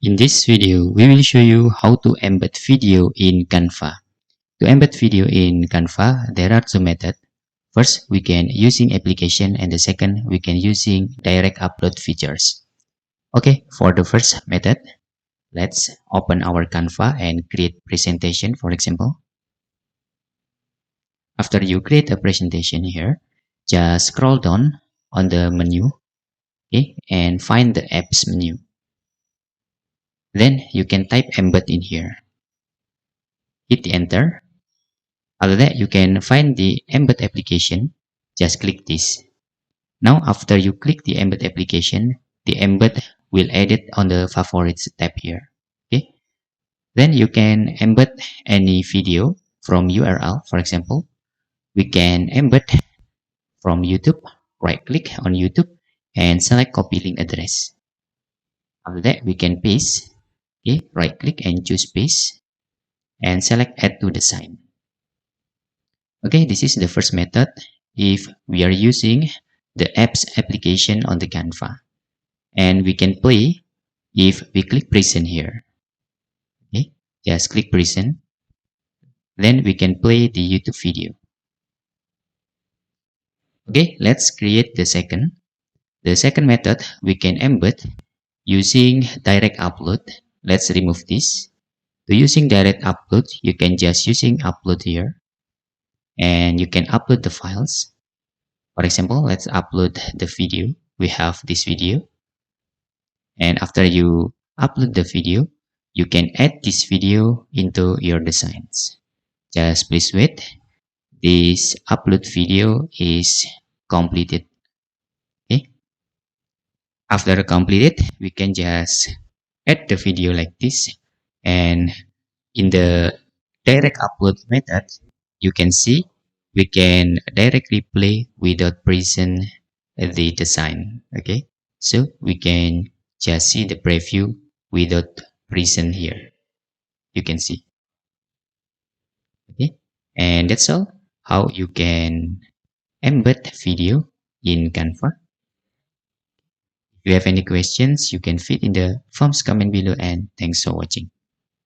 In this video, we will show you how to embed video in Canva. To embed video in Canva, there are two methods. First, we can using application, and the second, we can using direct upload features. Okay, for the first method, let's open our Canva and create presentation, for example. After you create a presentation here, just scroll down on the menu, okay, and find the apps menu. Then you can type embed in here. Hit enter. After that, you can find the embed application. Just click this. Now, after you click the embed application, the embed will edit on the favorites tab here. Okay. Then you can embed any video from URL. For example, we can embed from YouTube. Right click on YouTube and select copy link address. After that, we can paste. Okay. Right click and choose paste and select add to the sign. Okay, this is the first method if we are using the apps application on the Canva. And we can play if we click present here. Okay, just click present. Then we can play the YouTube video. Okay, let's create the second. The second method, we can embed using direct upload. Let's remove this. To using direct upload, you can just using upload here. And you can upload the files. For example, let's upload the video. We have this video. And after you upload the video, you can add this video into your designs. Just please wait. This upload video is completed. Okay. After completed, we can just add the video like this. And in the direct upload method, you can see we can directly play without present the design. Okay, so we can just see the preview without present here. You can see. Okay, and that's all how you can embed video in Canva. If you have any questions, you can fit in the forms comment below, and thanks for watching.